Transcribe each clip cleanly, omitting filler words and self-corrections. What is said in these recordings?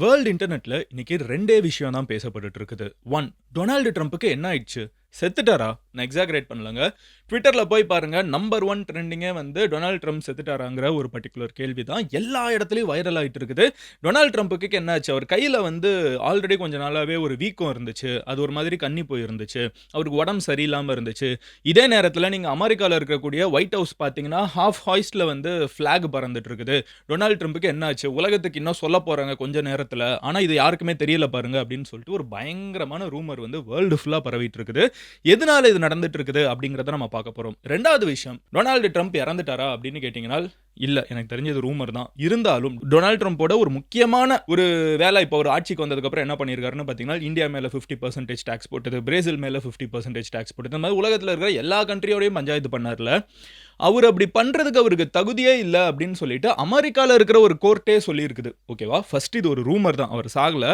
World இன்டர்நெட்ல இன்னைக்கு ரெண்டே விஷயம் தான் பேசப்பட்டுட்டு இருக்குது. ஒன், டொனால்டு ட்ரம்ப்புக்கு என்ன ஆயிடுச்சு? செத்துட்டாரா? நான் எக்ஸாகரேட் பண்ணலங்க. ட்விட்டர்ல போய் பாருங்க, நம்பர் ஒன் ட்ரெண்டிங்கே வந்து டொனால்டு ட்ரம்ப் செத்துட்டாராங்கிற ஒரு பர்டிகுலர் கேள்வி தான் எல்லா இடத்துலையும் வைரல் ஆகிட்டு இருக்குது. டொனால்டு ட்ரம்ப்புக்கு என்ன ஆச்சு? அவர் கையில் வந்து ஆல்ரெடி கொஞ்ச நாளாகவே ஒரு வீக்கம் இருந்துச்சு. அது ஒரு மாதிரி கன்னி போயிருந்துச்சு. அவருக்கு உடம்பு சரியில்லாமல் இருந்துச்சு. இதே நேரத்தில் நீங்கள் அமெரிக்காவில் இருக்கக்கூடிய ஒயிட் ஹவுஸ் பார்த்தீங்கன்னா ஹாஃப் ஹாய்ஸ்டில் வந்து ஃப்ளாக் பறந்துட்டு இருக்குது. டொனால்டு ட்ரம்ப்புக்கு என்ன ஆச்சு? உலகத்துக்கு இன்னும் சொல்ல போகிறாங்க கொஞ்ச நேரத்தில், ஆனால் இது யாருக்குமே தெரியல பாருங்க அப்படின்னு சொல்லிட்டு ஒரு பயங்கரமான ரூமர் வந்து வேர்ல்டு ஃபுல்லாக பரவிட்டு இருக்குது. எதனால இது நடந்துட்டு இருக்குது அப்படிங்கறத நம்ம பார்க்க போறோம். ரெண்டாவது விஷயம், டொனால்டு ட்ரம்ப் இறந்துட்டாரா அப்படின்னு கேட்டீங்கன்னா இல்ல, எனக்கு தெரிஞ்சது ரூமர் தான். இருந்தாலும் டொனால்டு ட்ரம்போட ஒரு முக்கியமான ஒரு வேலை இப்போ ஒரு ஆட்சிக்கு வந்ததுக்கு அப்புறம் என்ன பண்ணியிருக்காருன்னு பார்த்தீங்கன்னா, இந்தியா மேல 50% டாக்ஸ் போட்டது, பிரேசில் மேல 50% டாக்ஸ் போட்டது, இந்த மாதிரி உலகத்தில் இருக்கிற எல்லா கண்ட்ரியோடையும் பஞ்சாயத்து பண்ணார்ல. அவர் அப்படி பண்றதுக்கு அவருக்கு தகுதியே இல்லை அப்படின்னு சொல்லிட்டு அமெரிக்காவில் இருக்கிற ஒரு கோர்ட்டே சொல்லியிருக்குது. ஓகேவா? ஃபர்ஸ்ட் இது ஒரு ரூமர் தான், அவர் சாகல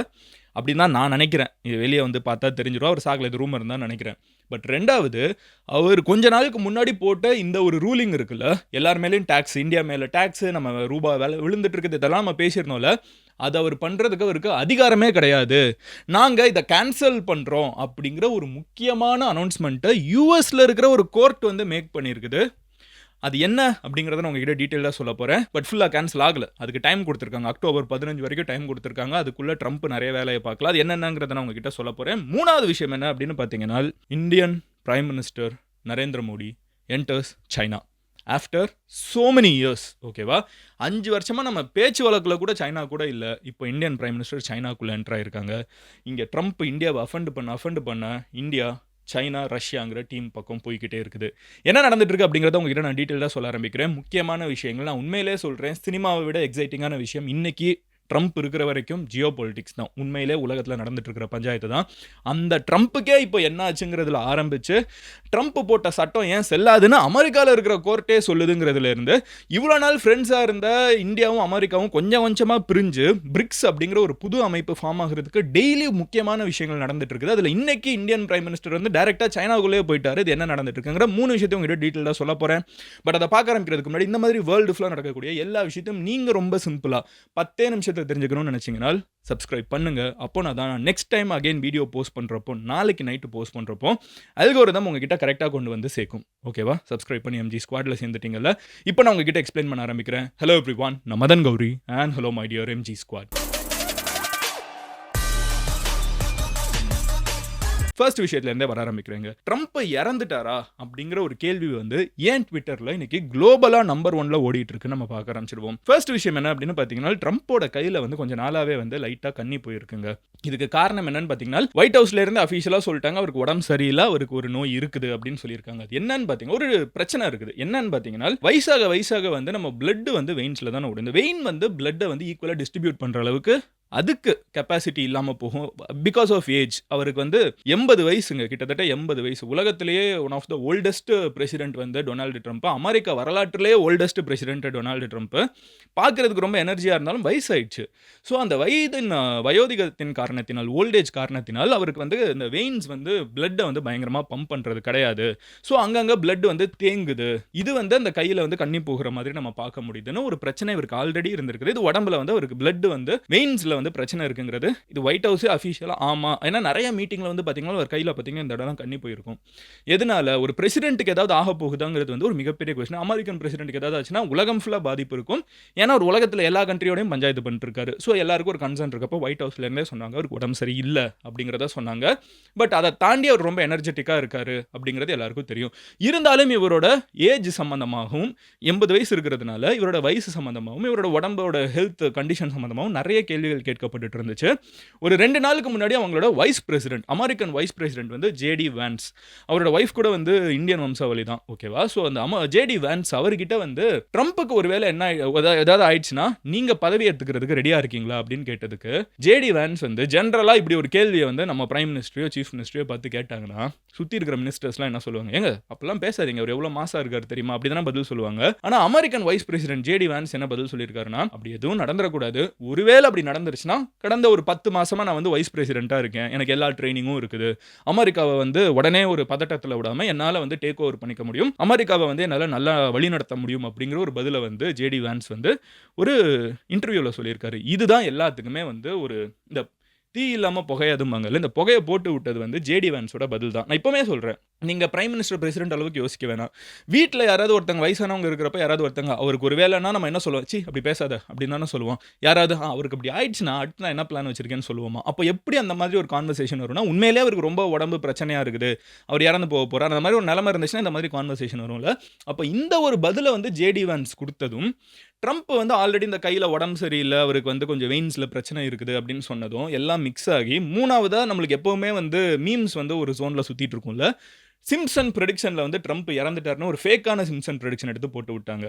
அப்படின்னு தான் நான் நினைக்கிறேன். இது வெளியே வந்து பார்த்தா தெரிஞ்சிடும் அவர் சாகல, இது ரூமர் தான் நினைக்கிறேன். பட் ரெண்டாவது, அவர் கொஞ்ச நாளுக்கு முன்னாடி போட்ட இந்த ஒரு ரூலிங் இருக்குல்ல, எல்லார் மேலேயும் டேக்ஸ், இந்தியா மேலே டேக்ஸ், நம்ம ரூபா வேலை விழுந்துட்டு இருக்குது, இதெல்லாம் நம்ம பேசியிருந்தோம்ல, அது அவர் பண்ணுறதுக்கு அவருக்கு அதிகாரமே கிடையாது. நாங்கள் இதை கேன்சல் பண்ணுறோம் அப்படிங்கிற ஒரு முக்கியமான அனௌன்ஸ்மெண்ட்டை யூஎஸில் இருக்கிற ஒரு கோர்ட் வந்து மேக் பண்ணியிருக்குது. அது என்ன அப்படிங்கிறத நான் உங்ககிட்ட டீட்டெயிலாக சொல்ல போகிறேன். பட் ஃபுல்லாக கேன்சல் ஆகலை, அதுக்கு டைம் கொடுத்துருக்காங்க. அக்டோபர் 15 வரைக்கும் டைம் கொடுத்துருக்காங்க. அதுக்குள்ளே ட்ரம்ப் நிறைய வேலையை பார்க்கலாம். அது என்னென்னங்கிறத நான் உங்ககிட்ட சொல்ல போகிறேன். மூணாவது விஷயம் என்ன அப்படின்னு பார்த்தீங்கன்னா, Indian prime minister Narendra Modi enters China after so many years. ஓகேவா? 5 வருஷமாக நம்ம பேச்சு வழக்கில் கூட சைனா கூட இல்லை. இப்போ இந்தியன் பிரைம் மினிஸ்டர் சைனாக்குள்ளே என்டர் ஆயிருக்காங்க. இங்கே ட்ரம்ப் இந்தியாவை அஃபெண்ட் பண்ண இந்தியா சைனா ரஷ்யாங்கிற டீம் பக்கம் போய்கிட்டே இருக்குது. என்ன நடந்துட்டு இருக்கு அப்படிங்கிறத உங்ககிட்ட நான் டீட்டெயிலாக சொல்ல ஆரம்பிக்கிறேன். முக்கியமான விஷயங்கள் நான் உண்மையிலே சொல்கிறேன். சினிமாவை விட எக்ஸைட்டிங்கான விஷயம் இன்னைக்கு ட்ரம்ப் இருக்கிற வரைக்கும் ஜியோ பொலிட்டிக்ஸ் தான். உண்மையிலே உலகத்தில் நடந்துட்டு இருக்கிற பஞ்சாயத்து தான். அந்த ட்ரம்ப்புக்கே இப்போ என்ன ஆச்சுங்கிறதுல ஆரம்பிச்சு, ட்ரம்ப் போட்ட சட்டம் ஏன் செல்லாதுன்னு அமெரிக்காவில் இருக்கிற கோர்ட்டே சொல்லுதுங்கிறதுல இருந்து, இவ்வளோ நாள் ஃப்ரெண்ட்ஸாக இருந்த இந்தியாவும் அமெரிக்காவும் கொஞ்சம் கொஞ்சமாக பிரிஞ்சு பிரிக்ஸ் அப்படிங்கிற ஒரு புது அமைப்பு ஃபார்ம் ஆகிறதுக்கு டெய்லி முக்கியமான விஷயங்கள் நடந்துட்டு இருக்குது. அதில் இன்னைக்கு இந்தியன் பிரைம் மினிஸ்டர் வந்து டைரெக்டாக சைனாவுக்குள்ளே போயிட்டாரு. இது என்ன நடந்துட்டு இருக்குங்கிற 3 விஷயத்தையும் உங்ககிட்ட டீட்டெயிலாக சொல்ல போகிறேன். பட் அதை பார்க்க ஆரம்பிக்கிறதுக்கு முன்னாடி இந்த மாதிரி வேர்ல்டு ஃபுல்லாக நடக்கக்கூடிய எல்லா விஷயத்தையும் நீங்கள் ரொம்ப சிம்பிளாக 10 நிமிஷத்தை தெரிஞ்சுக்கணும்னு நினைச்சீங்கன்னா சப்ஸ்கிரைப் பண்ணுங்க. அப்போ நான் next time again video post பண்றப்போ, நாளைக்கு நைட்டு போஸ்ட் பண்றப்போ அல்கோரிதம் உங்ககிட்ட கரெக்டாக கொண்டு வந்து சேர்க்கும். ஓகேவா? சப்ஸ்கிரைப் பண்ணி எம்ஜி ஸ்குவாட்ல சேர்ந்துட்டீங்கல்ல. இப்போ நான் உங்ககிட்ட எக்ஸ்பிளைன் பண்ண ஆரம்பிக்கிறேன். ஹலோ எவ்ரிவான், நான் Madan Gowri and hello my dear MG squad. First விஷயத்துலேருந்தே வர ஆரம்பிக்கிறேங்க. ட்ரம்ப் இறந்துட்டாரா அப்படிங்கிற ஒரு கேள்வி வந்து ஏன் ட்விட்டரில் இன்னைக்கு குளோபலாக நம்பர் 1ல ஓடிட்டு இருக்கு நம்ம பார்க்க ஆரம்பிச்சிடுவோம். ஃபர்ஸ்ட் விஷயம் என்ன அப்படின்னு பார்த்தீங்கன்னா, ட்ரம்ப்போட கையில் வந்து கொஞ்சம் நாளாவே வந்து லைட்டாக கண்ணி போயிருக்குங்க. இதுக்கு காரணம் என்னன்னு பார்த்தீங்கன்னா, ஒயிட் ஹவுஸ்ல இருந்து அஃபீஷியலாக சொல்லிட்டாங்க அவருக்கு உடம்பு சரியில்லை, அவருக்கு ஒரு நோய் இருக்குது அப்படின்னு சொல்லியிருக்காங்க. அது என்னன்னு பார்த்தீங்கன்னா, ஒரு பிரச்சனை இருக்குது. என்னன்னு பார்த்தீங்கன்னா, வயசாக வந்து நம்ம பிளட் வந்து வெயின்ஸ்ல தானே ஓடும். இந்த வெயின் வந்து பிளட்டை வந்து ஈக்குவலாக டிஸ்ட்ரிபியூட் பண்ணுற அளவுக்கு அதுக்கு கெப்பாசிட்டி இல்லாமல் போகும். Because of age. அவருக்கு வந்து 80 வயசுங்க, கிட்டத்தட்ட 80 வயசு. உலகத்திலேயே one of the oldest president வந்து டொனால்டு ட்ரம்ப். அமெரிக்கா வரலாற்றிலேயே ஓல்டஸ்ட் பிரசிடென்ட் டொனால்டு ட்ரம்ப். பார்க்கறதுக்கு ரொம்ப எனர்ஜியாக இருந்தாலும் வயசாயிடுச்சு. ஸோ அந்த வயோதிகத்தின் காரணத்தினால், ஓல்டேஜ் காரணத்தினால் அவருக்கு வந்து இந்த வெயின்ஸ் வந்து பிளட்டை வந்து பயங்கரமாக பம்ப் பண்ணுறது கிடையாது. ஸோ அங்கங்கே பிளட் வந்து தேங்குது. இது வந்து அந்த கையில் வந்து கண்ணி போகிற மாதிரி நம்ம பார்க்க முடியுதுன்னு ஒரு பிரச்சனை இவருக்கு ஆல்ரெடி இருந்திருக்குது. இது உடம்புல வந்து அவருக்கு பிளட் வந்து வெயின்ஸில் வந்து பிரச்சனை இருக்குங்கிறது இது ஒயிட் ஹவுஸ் அஃபீஷியலா ஆமா. ஏன்னா நிறைய மீட்டிங்ல வந்து பாத்தீங்கன்னா ஒரு கையில பாத்தீங்கன்னா இந்த இடம் கண்ணி போயிருக்கும். எதனால? ஒரு பிரசிடென்ட்க்கு ஏதாவது ஆக போகுதாங்கிறது வந்து ஒரு மிகப்பெரிய கொஸ்டின். அமெரிக்கன் பிரசிடென்ட்க்கு ஏதாவது ஆச்சுன்னா உலகம் ஃபுல்லா பாதிப்பு இருக்கும். ஏன்னா ஒரு உலகத்துல எல்லா கண்ட்ரியோடையும் பஞ்சாயத்து பண்ணிட்டு இருக்காரு. ஸோ எல்லாருக்கும் ஒரு கன்சர்ன் இருக்கப்போ ஒயிட் ஹவுஸ்ல இருந்தே சொன்னாங்க அவருக்கு உடம்பு சரி இல்லை அப்படிங்கிறத சொன்னாங்க. பட் அதை தாண்டி அவர் ரொம்ப எனர்ஜெட்டிக்கா இருக்காரு அப்படிங்கிறது எல்லாருக்கும் தெரியும். இருந்தாலும் இவரோட ஏஜ் சம்பந்தமாகவும் 80 வயசு இருக்கிறதுனால இவரோட வயசு சம்பந்தமாகவும் இவரோட உடம்போட ஹெல்த் கண்டிஷன் சம்பந்தமாகவும் நிறைய கேள்விகள் கேட்கப்பட்டு இருந்துச்சு. ஒரு 2 நாளுக்கு முன்னாடி அவங்களோட vice president, American vice president வந்து ஜேடி வான்ஸ், அவரோட வைஃப் கூட வந்து இந்தியன் வம்சாவளி தான். ஓகேவா? ஸோ அந்த ஜேடி வான்ஸ் அவர்கிட்ட வந்து ட்ரம்ப்புக்கு ஒருவேளை என்ன ஏதாவது ஆயிடுச்சுன்னா நீங்க பதவி ஏற்றுக்கிறதுக்கு ரெடியா இருக்கீங்களா அப்படின்னு கேட்டதுக்கு ஜேடி வான்ஸ் வந்து ஜென்ரலா இப்படி ஒரு கேள்வியை வந்து நம்ம பிரைம் மினிஸ்டரையோ சீஃப் மினிஸ்டரையோ பார்த்து கேட்டாங்கன்னா சுத்தி இருக்கிற மினிஸ்டர்ஸ்லாம் என்ன சொல்லுவாங்க? ஏங்க அப்பெல்லாம் பேசாதீங்க, அவர் எவ்வளவு மாசா இருக்காரு தெரியுமா அப்படிதானே பதில் சொல்லுவாங்க. ஆனா American vice president JD Vance என்ன பதில் சொல்லியிருக்காருன்னா, அப்படி எதுவும் நடந்துடக்கூடாது, ஒருவேளை அப்படி நடந்துருச்சு வந்துருச்சுன்னா, கடந்த ஒரு 10 மாசமா நான் வந்து வைஸ் பிரசிடென்ட்டா இருக்கேன். எனக்கு எல்லா ட்ரெய்னிங்கும் இருக்குது. அமெரிக்காவ வந்து உடனே ஒரு பதட்டத்தில விடாம என்னால வந்து டேக் ஓவர் பண்ணிக்க முடியும். அமெரிக்காவ வந்து என்னால நல்லா வழிநடத்த முடியும் அப்படிங்கிற ஒரு பதில வந்து ஜேடி வான்ஸ் வந்து ஒரு இன்டர்வியூல சொல்லியிருக்காரு. இதுதான் எல்லாத்துக்குமே வந்து ஒரு இந்த தீ இல்லாம புகையாதும்பாங்கல்ல. இந்த புகைய போட்டு விட்டது வந்து ஜேடி வான்ஸோட பதில் தான். நான் இப்பவுமே சொல்றேன். நீங்க பிரைம் மினிஸ்டர், பிரசிடென்ட் அளவுக்கு யோசிக்க வேணாம். வீட்ல யாராவது ஒருத்தங்க வயசானவங்க இருக்கிறப்ப யாராவது ஒருத்தங்க அவருக்கு ஒரு வேலைன்னா நம்ம என்ன சொல்லுவோம்? "ச்சீ அப்படி பேசாத" அப்படின்னு தானே சொல்லுவோம். யாராவது அவருக்கு அப்படி ஆயிடுச்சுன்னா, அடுத்து நான் என்ன பிளான் வச்சிருக்கேன்னு சொல்லுவோமா? அப்ப எப்படி அந்த மாதிரி ஒரு கான்வர்சேஷன் வரும்னா, உண்மையிலேயே அவருக்கு ரொம்ப உடம்பு பிரச்சனையா இருக்குது. அவர் இறந்து போறார். அந்த மாதிரி ஒரு நிலைமை இருந்துச்சுன்னா, இந்த மாதிரி கான்வர்சேஷன் வரும்ல. அப்ப இந்த ஒரு பதில வந்து ஜேடி வான்ஸ் குடுத்ததும், ட்ரம்ப் வந்து ஆல்ரெடி இந்த கையில உடம்பு சரியில்ல, அவருக்கு வந்து கொஞ்சம் வெயின்ஸ்ல பிரச்சனை இருக்குது அப்படின்னு சொன்னதும், எல்லாம் மிக்ஸ் ஆகி 3வதா நம்மளுக்கு எப்பவுமே வந்து மீம்ஸ் வந்து ஒரு ஜோன்ல சுத்திட்டு இருக்கும்ல. சிம்ப்சன் பிரெடிக்ஷன்ல வந்து ட்ரம்ப் இறந்துட்டாருன்னு ஒரு ஃபேக்கான சிம்ப்சன் பிரெடிக்ஷன் எடுத்து போட்டு விட்டாங்க.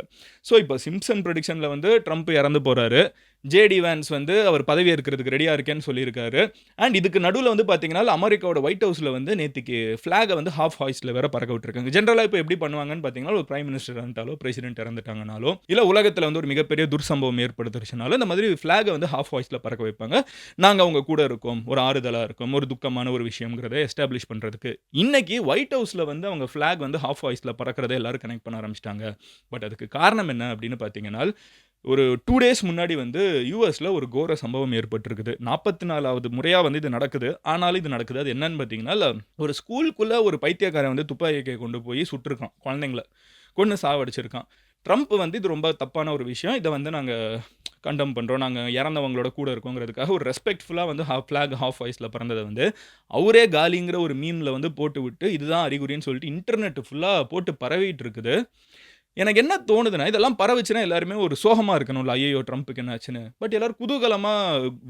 ஸோ, இப்போ சிம்ப்சன் பிரெடிக்ஷன்ல வந்து ட்ரம்ப் இறந்து போறாரு. ஜேடி வான்ஸ் வந்து அவர் பதவி ஏற்கிறதுக்கு ரெடியா இருக்கேன்னு சொல்லியிருக்காரு. அண்ட் இதுக்கு நடுவுல வந்து பார்த்தீங்கன்னா, அமெரிக்காவோட ஒயிட் ஹவுஸ்ல வந்து நேத்திக்கு ஃபிளாக வந்து ஹால்ஃப் ஹாய்ஸ்ட்ல வேற பறக்க விட்டுருக்காங்க. ஜெனரலா இப்போ எப்படி பண்ணுவாங்கன்னு பார்த்தீங்கன்னா, ஒரு பிரைம் மினிஸ்டர் இறந்துட்டாலோ, பிரசிடென்ட் இறந்துட்டாங்கனாலோ, இல்ல உலகத்துல வந்து ஒரு மிகப்பெரிய துர்சம்பவம் ஏற்படுத்துச்சுனாலோ, இந்த மாதிரி ஃபிளாக வந்து ஹால்ஃப் ஹாய்ஸ்ட்ல பறக்க வைப்பாங்க. நாங்க அவங்க கூட இருக்கோம். ஒரு ஆறுதலா இருக்கோம். ஒரு துக்கமான ஒரு விஷயம்ங்கிறத எஸ்டாப்ளிஷ் பண்றதுக்கு. இன்னைக்கு ஒயிட் ஹவுஸ்ல வந்து அவங்க ஃபிளாக் வந்து ஹால்ஃப் ஹாய்ஸ்ட்ல பறக்கிறத எல்லாரும் கனெக்ட் பண்ண ஆரம்பிச்சுட்டாங்க. பட் அதுக்கு காரணம் என்ன அப்படின்னு பார்த்தீங்கன்னா, ஒரு 2 டேஸ் முன்னாடி வந்து யுஎஸ்ல ஒரு கோர சம்பவம் ஏற்பட்டிருக்குது. 44வது முறையா வந்து இது நடக்குது. ஆனாலும் இது நடக்குது. அது என்னன்னு பார்த்தீங்கன்னா, ஒரு ஸ்கூலுக்குள்ள ஒரு பைத்தியக்காரன் வந்து துப்பாக்கிய கொண்டு போய் சுட்டுருக்கான். குழந்தைங்கள கொன்னு சாவடிச்சிருக்கான். ட்ரம்ப் வந்து இது ரொம்ப தப்பான ஒரு விஷயம். இத வந்து நாங்க கண்டெம் பண்றோம். நாங்க இறந்தவங்களோட கூட இருக்கோங்கிறதுக்காக ஒரு ரெஸ்பெக்ட்ஃபுல்லா வந்து ஃபிளாக் ஹால்ஃப் வாய்ஸ்ல பறந்தத வந்து அவரே காலிங்கிற ஒரு மீம்ல வந்து போட்டுவிட்டு, இதுதான் அறிகுறின்னு சொல்லிட்டு இன்டர்நெட் ஃபுல்லா போட்டு பரவிட்டு இருக்குது. எனக்கு என்ன தோணுதுன்னா, இதெல்லாம் பரவுச்சுன்னா எல்லாருமே ஒரு சோகமா இருக்கணும்ல. ஐய்யயோ! ட்ரம்ப்க்கு என்ன ஆச்சுன்னு. பட் எல்லாரும் குதூகலமா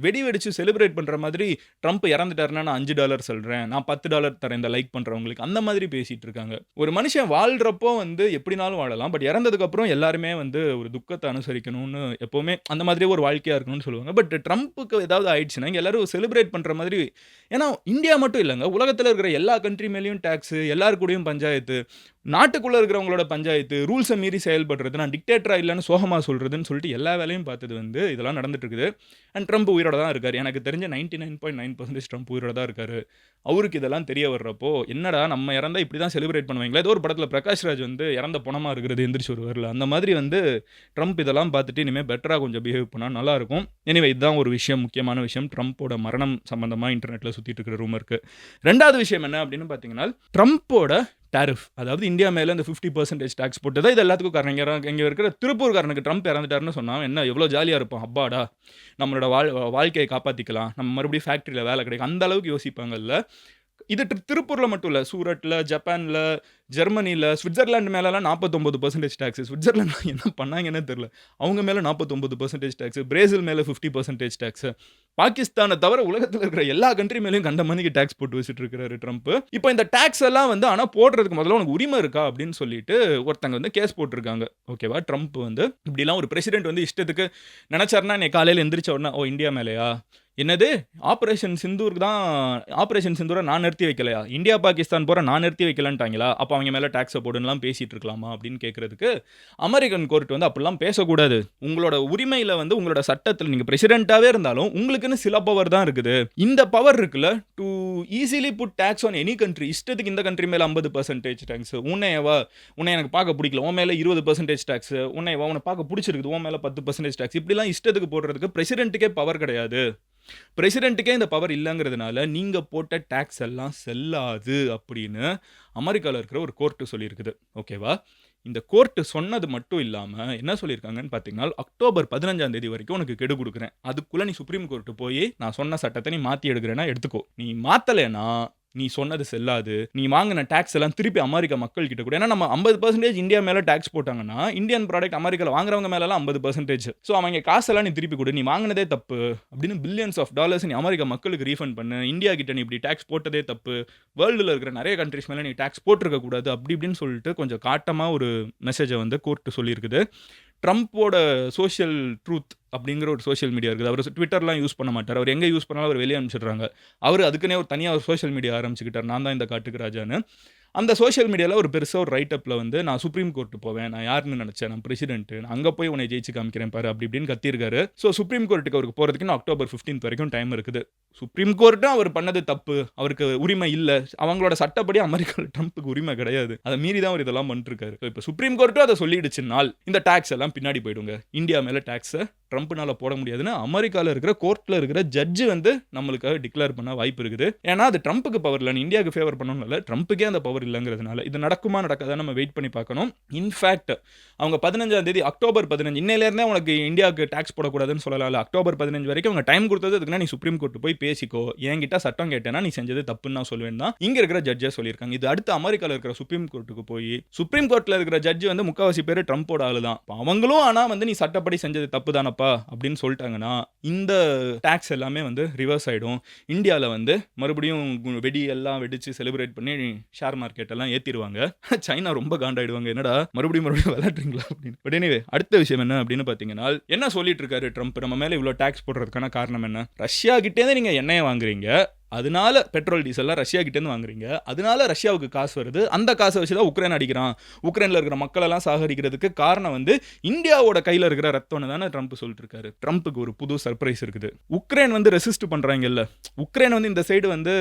வெடி வெடிச்சு செலிப்ரேட் பண்ற மாதிரி, ட்ரம்ப் இறந்துட்டாருன்னா நான் $5 சொல்றேன். நான் $10 தரேன் இந்த லைக் பண்றவங்களுக்கு. அந்த மாதிரி பேசிட்டு இருக்காங்க. ஒரு மனுஷன் வாழ்றப்போ வந்து எப்படினாலும் வாழலாம். பட் இறந்ததுக்கு அப்புறம் எல்லாருமே வந்து ஒரு துக்கத்த அனுசரிக்கணும்னு எப்பவுமே அந்த மாதிரியே ஒரு வாழ்க்கையா இருக்கணும்னு சொல்லுவாங்க. பட் ட்ரம்ப்க்கு ஏதாவது ஆயிடுச்சுன்னா, இங்க எல்லாரும் செலிப்ரேட் பண்ற மாதிரி ஏன்னா இந்தியா மட்டும் இல்லங்க. உலகத்துல இருக்கிற எல்லா கண்ட்ரி மேலயும் டாக்ஸ், எல்லார் கூடயும் பஞ்சாயத்து. நாட்டுக்குள்ள இருக்கிறவங்களோட பஞ்சாயத்து, ரூல்ஸ மீறி செயல்படுறது, நான் டிக்டேட்டரா இல்லன்னு சோகமா சொல்றதுன்னு சொல்லிட்டு எல்லா வேலையும் பார்த்தது வந்து இதெல்லாம் நடந்துட்டு இருக்குது. அண்ட் ட்ரம்ப் உயிரோட தான் இருக்காரு. எனக்கு தெரிஞ்சு 99.9% ட்ரம்ப் உயிரோட தான் இருக்காரு. அவருக்கு இதெல்லாம் தெரிய வர்றப்போ, என்னடா நம்ம இறந்தா இப்படி தான் செலிப்ரேட் பண்ணுவாங்களா? ஏதோ ஒரு படத்துல பிரகாஷ் ராஜ் வந்து இறந்த பொணமா இருக்கிறது எந்திரிச்சு வருவார்ல. அந்த மாதிரி வந்து ட்ரம்ப் இதெல்லாம் பார்த்துட்டு இனிமே பெட்டரா கொஞ்சம் பிஹேவ் பண்ணா நல்லாருக்கும். எனிவே இதுதான் ஒரு விஷயம், முக்கியமான விஷயம். ட்ரம்போட மரணம் சம்பந்தமா இன்டர்நெட்ல சுத்திட்டு இருக்கிற ரூமருக்கு. 2வது விஷயம் என்ன அப்படின்னு பார்த்தீங்கன்னா, ட்ரம்போட டாரிஃப். அதாவது இந்தியா மேல இந்த 50% டாக்ஸ் போட்டது இது எல்லாத்துக்கும் காரணம். இங்க இருக்கிற திருப்பூர்காரனுக்கு ட்ரம்ப் இறந்துட்டாருன்னு சொன்னா, என்ன எவ்வளோ ஜாலியா இருப்பான். அப்பாடா! நம்மளோட வாழ்க்கைய காப்பாத்திக்கலாம். நம்ம மறுபடியும் ஃபேக்டரியில வேலை கிடைக்கும். அந்த அளவுக்கு யோசிப்பாங்கல்ல. இது திருப்பூர்ல மட்டும் இல்ல. சூரட்ல, ஜப்பான்ல, ஜெர்மனில, ஸ்விட்சர்லாந்து மேலலாம் 49% டாக்ஸ். ஸ்விட்சர்லாந்துல என்ன பண்ணாங்கன்னே தெரியல. அவங்க மேல 49% டாக்ஸ். பிரேசில் மேல 50% டாக்ஸ். பாகிஸ்தான தவிர உலகத்துல இருக்கிற எல்லா கண்ட்ரி மேலயும் கண்ட மணிக்கு டாக்ஸ் போட்டு வச்சுட்டு இருக்காரு ட்ரம்ப். இப்போ இந்த டாக்ஸ் எல்லாம் வந்து ஆனா போடுறதுக்கு முதல்ல உனக்கு உரிமை இருக்கா அப்படின்னு சொல்லிட்டு ஒருத்தங்க வந்து கேஸ் போட்டிருக்காங்க. ஓகேவா? ட்ரம்ப் வந்து இப்படிலாம் ஒரு பிரசிடென்ட் வந்து இஷ்டத்துக்கு நினைச்சாருன்னா இன்னைக்கு காலையில எந்திரிச்ச உடனே ஓ இந்தியா மேலயா? என்னது? ஆப்பரேஷன் சிந்தூர நான் நிறுத்தி வைக்கலையா? இந்தியா, பாகிஸ்தான் போற நான் நிறுத்தி வைக்கலன்ட்டாங்களா? அப்ப அவங்க மேல டாக்ஸ போடுன்னுலாம் பேசிட்டு இருக்கலாமா? அப்படின்னு கேட்கறதுக்கு, அமெரிக்கன் கோர்ட் வந்து அப்படிலாம் பேசக்கூடாது. உங்களோட உரிமையில வந்து உங்களோட சட்டத்துல நீங்க பிரசிடென்ட்டாவே இருந்தாலும், உங்களுக்குன்னு சில பவர் தான் இருக்குது. இந்த பவர் இருக்குல்ல, to easily put tax on any country. இஷ்டத்துக்கு இந்த கண்ட்ரி மேல 50% டாக்ஸ். உன்னை எனக்கு பார்க்க பிடிக்கல. உன் மேல 20% டாக்ஸ். உன்னை பார்க்க பிடிச்சிருக்குது. உன் மேல 10% டாக்ஸ். இப்படிலாம் இஷ்டத்துக்கு போடுறதுக்கு பிரசிடென்ட்டுக்கே பவர் கிடையாது. பிரசிடென்ட்டுக்கே இந்த பவர் இல்லங்கிறதுனால, நீங்க போட்ட டாக்ஸ் எல்லாம் செல்லாது அப்படின்னு அமெரிக்கால இருக்கிற ஒரு கோர்ட் சொல்லியிருக்குது. ஓகேவா? இந்த கோர்ட் சொன்னது மட்டும் இல்லாம, என்ன சொல்லியிருக்காங்கன்னு பார்த்தீங்கன்னா, அக்டோபர் 15ஆம் தேதி வரைக்கும் உனக்கு கெடு குடுக்குறேன். அதுக்குள்ள நீ சுப்ரீம் கோர்ட் போய், நான் சொன்ன சட்டத்த நீ மாத்தி எடுக்கிறேன்னா எடுத்துக்கோ. நீ மாத்தலேன்னா, நீ சொன்னது செல்லாது. நீ வாங்குன டாக்ஸ் எல்லாம் திருப்பி அமெரிக்கா மக்கள் கிட்ட குடு. ஏன்னா நம்ம 50% இந்தியா மேல டாக்ஸ் போட்டாங்கன்னா, இந்தியன் ப்ராடக்ட் அமெரிக்கால வாங்குறவங்க மேலலாம் 50%. ஸோ அவங்க காசெல்லாம் நீ திருப்பி குடு. நீ வாங்குனதே தப்பு. அப்படின்னு பில்லியன்ஸ் ஆஃப் டாலர்ஸ் நீ அமெரிக்கா மக்களுக்கு ரீஃபண்ட் பண்ணு. இந்தியா கிட்ட நீ இப்படி டாக்ஸ் போட்டதே தப்பு. வேர்ல்டுல இருக்கிற நிறைய கண்ட்ரீஸ் மேல நீ டாக்ஸ் போட்டிருக்க கூடாது. அப்படி இப்படின்னு சொல்லிட்டு கொஞ்சம் காட்டமா ஒரு மெசேஜ வந்து கோர்ட் சொல்லியிருக்குது. ட்ரம்ப்போட சோஷியல் ட்ரூத் அப்படிங்கிற ஒரு சோஷியல் மீடியா இருக்குது. அவர் ட்விட்டர்லாம் யூஸ் பண்ண மாட்டார். அவர் எங்கே யூஸ் பண்ணாலும் அவர் வெளியே அனுப்பிச்சிடுறாங்க. அவர் அதுக்குன்னே ஒரு தனியாக ஒரு சோஷியல் மீடியா ஆரம்பிச்சுக்கிட்டார். நான் தான் இந்த காட்டுக்கு ராஜான்னு. அந்த சோஷியல் மீடியாவில் ஒரு பெருசாக ஒரு ரைட் அப்பில் வந்து நான் சுப்ரீம் கோர்ட்டு போவேன், நான் யாருன்னு நினச்சேன், நான் பிரசிடென்ட், நான் அங்கே போய் உன்னை ஜெயிச்சு காமிக்கிறேன் பாரு அப்படி இப்படின்னு கத்திருக்காரு. ஸோ சுப்ரீம் கோர்ட்டுக்கு அவருக்கு போகிறதுக்கு இன்னும் அக்டோபர் 15 வரைக்கும் டைம் இருக்குது. சுப்ரீம் கோர்ட்டும் அவர் பண்ணது தப்பு, அவருக்கு உரிமை இல்லை, அவங்களோட சட்டப்படி அமெரிக்காவில் ட்ரம்ப்புக்கு உரிமை கிடையாது, அதை மீறி தான் அவர் இதெல்லாம் பண்ணிட்டு இருக்காரு. இப்போ சுப்ரீம் கோர்ட்டும் அதை சொல்லிடுச்சுனால் இந்த டாக்ஸ் எல்லாம் பின்னாடி போயிடுங்க. இந்தியா மேலே டாக்ஸை ட்ரம்ப்னால போட முடியாதுன்னு அமெரிக்காவில் இருக்கிற கோர்ட்டில் இருக்கிற ஜட்ஜு வந்து நம்மளுக்காக டிக்ளேர் பண்ண வாய்ப்பு இருக்குது. ஏன்னா அது ட்ரம்ப்புக்கு பவர் இல்லை, இந்தியாவுக்கு ஃபேவர் பண்ணணும் இல்லை, ட்ரம்ப்புக்கே அந்த பவர் இல்லைங்கிறதுனால இது நடக்குமா நடக்காத நம்ம வெயிட் பண்ணி பார்க்கணும். இன்ஃபேக்ட் அவங்க 15ஆம் தேதி அக்டோபர் 15 இன்னையிலேருந்தே உனக்கு இந்தியாவுக்கு டாக்ஸ் போடக்கூடாதுன்னு சொல்லலாம். அக்டோபர் 15 வரைக்கும் அவங்க டைம் கொடுத்தது அதுக்குன்னா நீ சுப்ரீம் கோர்ட்டு போய் பேசிக்கோ, என்கிட்ட சட்டம் கேட்டேன்னா நீ செஞ்சது தப்புன்னு நான் சொல்லுவேன் தான் இங்கே இருக்கிற ஜட்ஜே சொல்லியிருக்காங்க. இது அடுத்து அமெரிக்காவில் இருக்கிற சுப்ரீம் கோர்ட்டுக்கு போய் சுப்ரீம் கோர்ட்டில் இருக்கிற ஜட்ஜு வந்து முக்கால்வாசி பேர் ட்ரம்ப்போட ஆளு தான். அவங்களும் ஆனால் வந்து நீ சட்டப்படி செஞ்சது தப்பு தானப்பா அப்படின்னு சொல்லிட்டாங்கன்னா இந்த டாக்ஸ் எல்லாமே வந்து ரிவர்ஸ் ஆகிடும். இந்தியாவில் வந்து மறுபடியும் வெடி எல்லாம் வெடிச்சு செலிப்ரேட் பண்ணி ஷேர் மார்க்கெட் எல்லாம் ஏற்றிடுவாங்க. சைனா ரொம்ப காண்டாயிடுவாங்க, என்னடா மறுபடியும் விளையாடுறீங்களா அப்படின்னு. பட் எனிவே அடுத்த விஷயம் என்ன அப்படின்னு பார்த்தீங்கன்னா, என்ன சொல்லிட்டு இருக்காரு ட்ரம்ப், நம்ம மேலே இவ்வளோ டாக்ஸ் போடுறதுக்கான காரணம் என்ன? ரஷ்யா கிட்டேருந்து நீங்கள் எண்ணெயை வாங்குறீங்க, அதனால பெட்ரோல் டீசல்லாம் ரஷ்யா கிட்டேருந்து வாங்குறீங்க, அதனால ரஷ்யாவுக்கு காசு வருது, அந்த காசை வச்சு தான் உக்ரைன் அடிக்கிறான், உக்ரைனில் இருக்கிற மக்களெல்லாம் சாகடிக்கிறதுக்கு காரணம் வந்து இந்தியாவோட கையில் இருக்கிற ரத்தம்னு தானே ட்ரம்ப் சொல்லிட்டு இருக்காரு. ட்ரம்ப்புக்கு ஒரு புது சர்ப்ரைஸ் இருக்குது. உக்ரைன் வந்து ரெசிஸ்ட் பண்ணுறாங்கல்ல, உக்ரைன் வந்து இந்த சைடு வந்து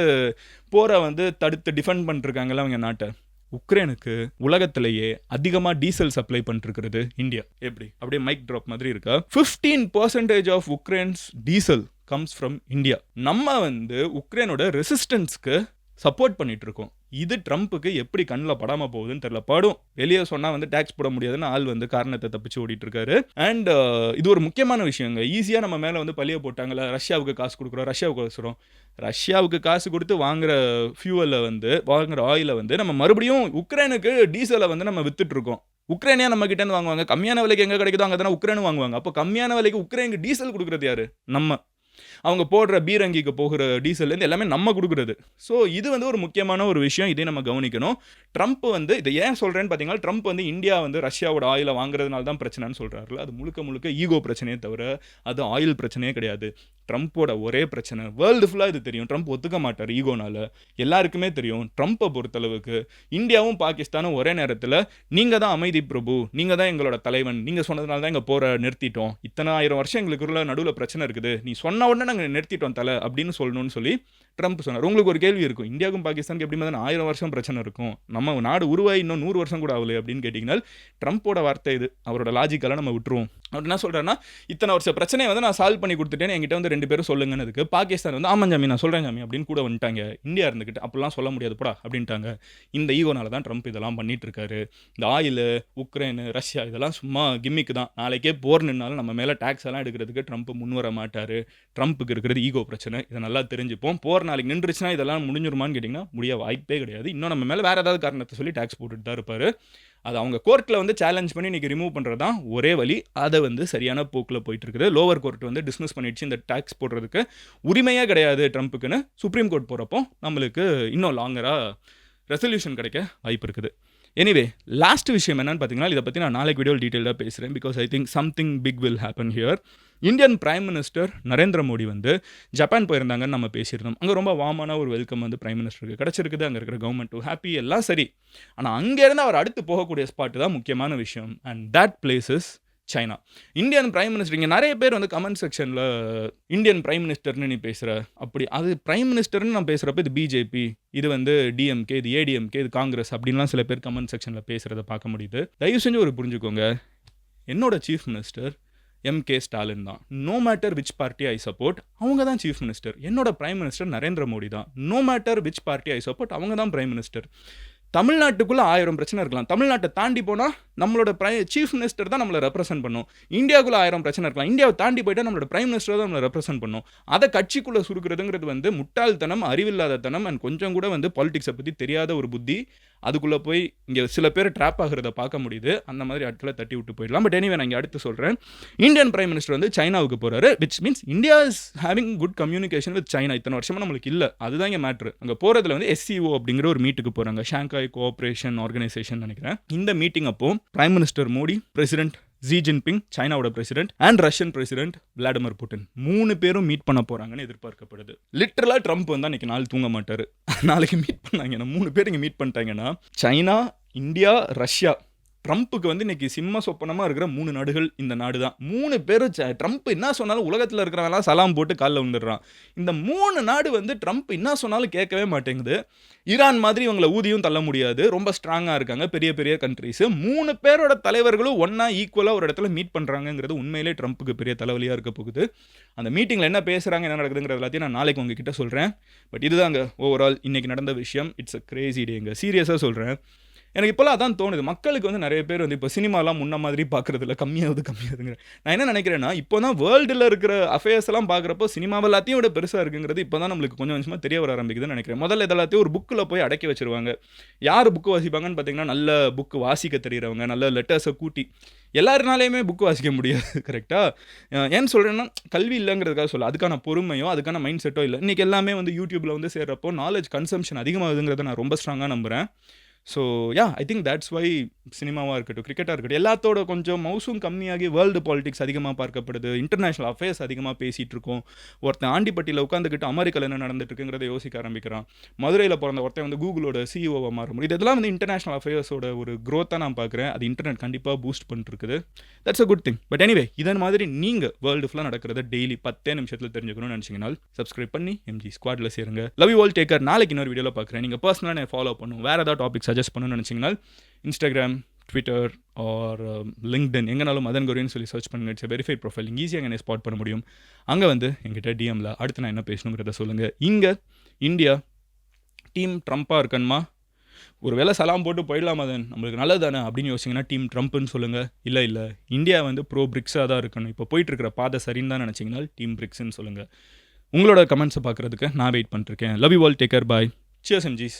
போரை வந்து தடுத்து டிஃபெண்ட் பண்ணிருக்காங்கல்ல அவங்க நாட்டை. உக்ரைனுக்கு உலகத்திலேயே அதிகமாக டீசல் சப்ளை பண்ணிருக்கிறது இந்தியா. எப்படி அப்படியே மைக் ட்ராப் மாதிரி இருக்கா? 15% of Ukraine's diesel comes from India. நம்ம வந்து உக்ரைனோட ரெசிஸ்டன்ஸ்க்கு சப்போர்ட் பண்ணிட்டு இருக்கோம். இது ட்ரம்ப்புக்கு எப்படி கண்ணில் படாமல் போகுதுன்னு தெரியல. படும் வெளியே சொன்னால் வந்து டேக்ஸ் போட முடியாதுன்னு ஆள் வந்து காரணத்தை தப்பிச்சு ஓடிட்டு இருக்காரு. அண்ட் இது ஒரு முக்கியமான விஷயங்க. ஈஸியாக நம்ம மேலே வந்து பழிய போட்டாங்களா, ரஷ்யாவுக்கு காசு கொடுக்குறோம், ரஷ்யாவுக்கு வச்சுறோம். ரஷ்யாவுக்கு காசு கொடுத்து வாங்குற ஃபியூவலை வந்து வாங்குற ஆயிலை வந்து நம்ம மறுபடியும் உக்ரைனுக்கு டீசலை வந்து நம்ம வித்துட்டு இருக்கோம். உக்ரைனியா நம்ம கிட்டேருந்து வாங்குவாங்க, கம்மியான விலைக்கு எங்கே கிடைக்குதோ அங்கே தானே உக்ரைனும் வாங்குவாங்க. அப்போ கம்மியான விலைக்கு உக்ரைனுக்கு டீசல் கொடுக்குறது யாரு? நம்ம. அவங்க போடுற பீரங்கிக்கு போகிற டீசல்லேருந்து எல்லாமே நம்ம கொடுக்குறது. ஸோ இது வந்து ஒரு முக்கியமான ஒரு விஷயம், இதை நம்ம கவனிக்கணும். ட்ரம்ப் வந்து இதை ஏன் சொல்கிறேன்னு பார்த்தீங்கன்னா, ட்ரம்ப் வந்து இந்தியா வந்து ரஷ்யாவோட ஆயிலை வாங்குறதுனால தான் பிரச்சனைன்னு சொல்கிறாருல, அது முழுக்க முழுக்க ஈகோ பிரச்சனையே தவிர அது ஆயில் பிரச்சனையே கிடையாது. ட்ரம்ப்போட ஒரே பிரச்சனை வேர்ல்டு ஃபுல்லாக இது தெரியும், ட்ரம்ப் ஒத்துக்க மாட்டார் ஈகோனால, எல்லாருக்குமே தெரியும். ட்ரம்ப்பை பொறுத்தளவுக்கு இந்தியாவும் பாகிஸ்தானும் ஒரே நேரத்தில் நீங்கள் தான் அமைதி பிரபு, நீங்கள் தான் எங்களோட தலைவன், நீங்கள் சொன்னதுனால தான் எங்கள் போரை நிறுத்திட்டோம், இத்தனை 1000 வருஷம் எங்களுக்குள்ள நடுவில் பிரச்சனை இருக்குது, நீ சொன்ன உடனே நாங்கள் நிறுத்திட்டோம் தலை அப்படின்னு சொல்லணும்னு சொல்லி ட்ரம்ப் சொன்னார். உங்களுக்கு ஒரு கேள்வி இருக்கும், இந்தியாவுக்கும் பாகிஸ்தானுக்கு எப்படி மாதிரி 1000 வருஷம் பிரச்சனை இருக்கும், நம்ம நாடு உருவாகி இன்னும் 100 வருஷம் கூட ஆகலை அப்படின்னு கேட்டிங்கன்னா, ட்ரம்ப்போட வார்த்தை இது, அவரோட லாஜிக்கெல்லாம் நம்ம விட்டுருவோம். அப்படி என்ன சொல்கிறேன்னா, இத்தனை வருஷம் பிரச்சனையை வந்து நான் சால்வ் பண்ணி கொடுத்துட்டேன்னு என்கிட்ட வந்து 2 பேரும் சொல்லுங்கன்னதுக்கு பாகிஸ்தான் வந்து ஆமாம் ஜாமி நான் சொல்கிறேன் ஜாமி அப்படின்னு கூட வந்துட்டாங்க. இந்தியா இருந்துக்கிட்டு அப்படிலாம் சொல்ல முடியாது போடா அப்படின்ட்டாங்க. இந்த ஈகோனால தான் ட்ரம்ப் இதெல்லாம் பண்ணிட்டு இருக்காரு. இந்த ஆயில், உக்ரைனு, ரஷ்யா இதெல்லாம் சும்மா கிம்மிக்கு தான். நாளைக்கே போர் நின்னாலும் நம்ம மேலே டேக்ஸ் எல்லாம் எடுக்கிறதுக்கு ட்ரம்ப் முன் வர மாட்டார். ட்ரம்ப்புக்கு இருக்கிறது ஈகோ பிரச்சனை, இதை நல்லா தெரிஞ்சுப்போம். போர் நாளைக்கு நின்றுச்சுன்னா இதெல்லாம் முடிஞ்சிருமான்னு கேட்டிங்கன்னா முடிய வாய்ப்பே கிடையாது. இன்னும் நம்ம மேலே வேறு ஏதாவது காரணத்தை சொல்லி டேக்ஸ் போட்டுட்டு தான் இருப்பார். அது அவங்க கோர்ட்டில் வந்து சேலஞ்ச் பண்ணி இன்றைக்கி ரிமூவ் பண்ணுறது தான் ஒரே வழி. அதை வந்து சரியான போக்கில் போயிட்டு இருக்குது. லோவர் கோர்ட் வந்து டிஸ்மிஸ் பண்ணிடுச்சு, இந்த டேக்ஸ் போடுறதுக்கு உரிமையே கிடையாது ட்ரம்ப்புக்குன்னு. சுப்ரீம் கோர்ட் போகிறப்போ நம்மளுக்கு இன்னும் லாங்கராக ரெசல்யூஷன் கிடைக்க வாய்ப்பு இருக்குது. எனிவே லாஸ்ட் விஷயம் என்னன்னு பார்த்தீங்கன்னா, இதை பற்றி நான் நாளைக்கு வீடியோவில் டீட்டெயிலாக பேசுகிறேன். Because I think something big will happen here. Indian prime minister Narendra Modi வந்து ஜப்பான் போயிருந்தாங்கன்னு நம்ம பேசியிருந்தோம். அங்கே ரொம்ப வார்மான ஒரு வெல்கம் வந்து பிரைம் மினிஸ்டருக்கு கிடச்சிருக்குது. அங்கே இருக்கிற கவர்மெண்ட் டூ ஹாப்பி, எல்லாம் சரி. ஆனால் அங்கேருந்து அவர் அடுத்து போகக்கூடிய ஸ்பாட்டு தான் முக்கியமான விஷயம். And that place is China. Indian prime minister, இங்கே நிறைய பேர் வந்து கமெண்ட் செக்ஷனில் இந்தியன் பிரைம் மினிஸ்டர்னு நீ பேசுகிற, அப்படி அது பிரைம் மினிஸ்டர்னு நான் பேசுகிறப்ப இது பிஜேபி, இது வந்து டிஎம்கே, இது ஏடிஎம்கே, இது காங்கிரஸ் அப்படின்லாம் சில பேர் கமெண்ட் செக்ஷனில் பேசுகிறத பார்க்க முடியுது. தயவு செஞ்சு ஒரு புரிஞ்சுக்கோங்க, என்னோட சீஃப் மினிஸ்டர் எம்கே ஸ்டாலின் தான். No matter which party I support, அவங்க தான் சீஃப் மினிஸ்டர். என்னோட பிரைம் மினிஸ்டர் நரேந்திர மோடி தான். No matter which party I support, அவங்க தான் பிரைம் மினிஸ்டர். தமிழ்நாட்டுக்குள்ளே 1000 பிரச்சனை இருக்கலாம், தமிழ்நாட்டை தாண்டி போனால் நம்மளோட சீஃப் மினிஸ்டர் தான் நம்மளை ரெப்ரசென்ட் பண்ணும். இந்தியாவுக்குள்ள 1000 பிரச்சனை இருக்கலாம், இந்தியாவை தாண்டி போயிட்டால் நம்மளோட பிரைம் மினிஸ்டர் தான் நம்மளை ரெப்ரசென்ட் பண்ணும். அதை கட்சிக்குள்ளே சுருக்கிறதுங்கிறது வந்து முட்டாள்தனம், அறிவில்லாத தனம், அண்ட் கொஞ்சம் கூட வந்து பாலிடிக்ஸை பற்றி தெரியாத ஒரு புத்தி. அதுக்குள்ளே போய் இங்கே சில பேர் ட்ராப் ஆகிறத பார்க்க முடியுது. அந்த மாதிரி இடத்துல தட்டி விட்டு போயிடலாம். பட் எனிவே நான் இங்கே அடுத்து சொல்கிறேன். இந்தியன் பிரைம் மினிஸ்டர் வந்து சைனாவுக்கு போகிறாரு, which means India is having good communication with China. இத்தனை வருஷமாக நம்மளுக்கு இல்லை, அதுதான் இங்கே மேட்ரு. அங்கே போகிறதுல வந்து SCO அப்படிங்கிற ஒரு மீட்டுக்கு போகிறாங்க, ஷாங்காய் கோஆப்ரேஷன் ஆர்கனைசேஷன் நினைக்கிறேன். இந்த மீட்டிங் அப்போ prime minister Modi, president Xi Jinping சைனாவோட president and Russian president Vladimir Putin 3 பேரும் மீட் பண்ண போகிறாங்கன்னு எதிர்பார்க்கப்படுது. லிட்டரலாக ட்ரம்ப் வந்து அன்றைக்கி நாள் தூங்க மாட்டார். நாளைக்கு மீட் பண்ணாங்கன்னா 3 பேர் இங்கே மீட் பண்ணிட்டாங்கன்னா சைனா, இந்தியா, ரஷ்யா. ட்ரம்ப்புக்கு வந்து இன்றைக்கி சிம்ம சொப்பனமாக இருக்கிற 3 நாடுகள் இந்த நாடு தான். 3 பேரும் ட்ரம்ப் என்ன சொன்னாலும் உலகத்தில் இருக்கிறவங்களாம் சலாம் போட்டு காலில் வந்துடுறான். இந்த 3 நாடு வந்து ட்ரம்ப் என்ன சொன்னாலும் கேட்கவே மாட்டேங்குது. ஈரான் மாதிரி இவங்களை ஊதியும் தள்ள முடியாது, ரொம்ப ஸ்ட்ராங்காக இருக்காங்க, பெரிய பெரிய கண்ட்ரிஸு. 3 பேரோட தலைவர்களும் ஒன்றா ஈக்குவலாக ஒரு இடத்துல மீட் பண்ணுறாங்கிறது உண்மையிலே ட்ரம்ப்புக்கு பெரிய தலைவலியாக இருக்க போகுது. அந்த மீட்டிங்கில் என்ன பேசுகிறாங்க, என்ன நடக்குதுங்கிறது எல்லாத்தையும் நான் நாளைக்கு உங்ககிட்ட சொல்கிறேன். பட் இதுதாங்க ஓவரால் இன்றைக்கி நடந்த விஷயம். இட்ஸ் அ கிரேசி டேங்க, சீரியஸாக சொல்கிறேன். எனக்கு இப்போலாம் அதான் தோணுது, மக்களுக்கு வந்து நிறைய பேர் வந்து இப்போ சினிமாலாம் முன்ன மாதிரி பார்க்குறதில்ல, கம்மியாகுதுங்கிற. நான் என்ன நினைக்கிறேன்னா, இப்போ தான் வேர்ல்டில் இருக்கிற அஃபேர்ஸ் எல்லாம் பார்க்குறப்போ சினிமாவை எல்லாத்தையும் விட பெருசாக இருக்குங்கிறது இப்போ தான் நம்மளுக்கு கொஞ்சம் கொஞ்சமாக தெரிய வர ஆரம்பிக்குதுன்னு நினைக்கிறேன். முதல்ல இதெல்லாத்தையும் ஒரு புக்கில் போய் அடக்கி வச்சிருவாங்க. யார் புக்கு வாசிப்பாங்கன்னு பார்த்தீங்கன்னா, நல்ல புக்கு வாசிக்க தெரிகிறவங்க, நல்ல லெட்டர்ஸை கூட்டி. எல்லாருனாலையுமே புக்கு வாசிக்க முடியாது, கரெக்டாக. ஏன்னு சொல்கிறேன்னா, கல்வி இல்லைங்கிறதுக்காக சொல்ல, அதுக்கான பொறுமையோ அதுக்கான மைண்ட் செட்டோ இல்லை. இன்றைக்கி எல்லாமே வந்து யூடியூப்பில் வந்து சேர்றப்போ நாலேஜ் கன்சம்ஷன் அதிகமாகுதுங்கிறத நான் ரொம்ப ஸ்ட்ராங்காக நம்புகிறேன். So I think that's why சினிமாவாக இருக்கட்டும், கிரிக்கெட்டாக இருக்கட்டும், எல்லாத்தோட கொஞ்சம் மவுசும் கம்மியாகி வேர்ல்டு பாலிடிக்ஸ் அதிகமாக பார்க்கப்படுது, இன்டர்நேஷ்னல் அஃபேர்ஸ் அதிகமாக பேசிகிட்டு இருக்கோம். ஒருத்தன் ஆண்டிப்பட்டியில் உட்காந்துக்கிட்டு அமெரிக்காவில் என்ன நடந்துட்டு இருக்குங்கிறத யோசிக்க ஆரம்பிக்கிறான். மதுரையில் பிறந்த ஒருத்தன் வந்து கூகுளோட சிஇஓவாக மாற முடியும். இதெல்லாம் வந்து இன்டர்நேஷ்னல் அஃபேர்ஸோட ஒரு க்ரோத்தாக நான் பார்க்குறேன். அது இன்டர்நெட் கண்டிப்பாக பூஸ்ட் பண்ணிருக்குது. That's a good thing. But anyway, இதன் மாதிரி நீங்கள் வேர்ல்டு ஃபுல்லாக நடக்கிறத டெய்லி 10 நிமிஷத்தில் தெரிஞ்சுக்கணும்னு நினச்சிங்கன்னா சப்ஸ்கிரைப் பண்ணி எம்ஜி ஸ்குவாடில் சேருங்க. Love you all, take care. நாளைக்கு இன்னொரு வீடியோவில் பார்க்குறேன். நீங்கள் பர்சனலாக நான் ஃபாலோ பண்ணும், வேறு ஏதாவது டாபிக் சஜஸ்ட் பண்ணணும்னு நினச்சிங்கன்னா இன்ஸ்டாகிராம், ட்விட்டர் ஆர் லிங்க்டின் எங்கனாலும் மதன் கௌரின்னு சொல்லி சர்ச் பண்ணுங்க. It's verified profile. நீங்கள் ஈஸியாக என்னை ஸ்பாட் பண்ண முடியும். அங்கே வந்து எங்கிட்ட டிஎம்மில் அடுத்து நான் என்ன பேசணுங்கிறத சொல்லுங்கள். இங்கே இந்தியா டீம் ட்ரம்ப்பாக இருக்கணுமா, ஒரு வேளை சலாம் போட்டு போயிடலாமா, அதன் நம்மளுக்கு நல்லது தானே அப்படின்னு யோசிச்சிங்கன்னா டீம் ட்ரம்ப்னு சொல்லுங்கள். இல்லை இந்தியா வந்து ப்ரோ பிரிக்ஸாக தான் இருக்கணும், இப்போ போயிட்டுருக்கிற பாதை சரின்னு தான் நினச்சிங்கன்னா டீம் பிரிக்ஸ்ன்னு சொல்லுங்கள். உங்களோட கமெண்ட்ஸை பார்க்குறதுக்கு நான் வெயிட் பண்ணிருக்கேன். Love you all, take care, bye. Cheers எம்ஜிஸ்.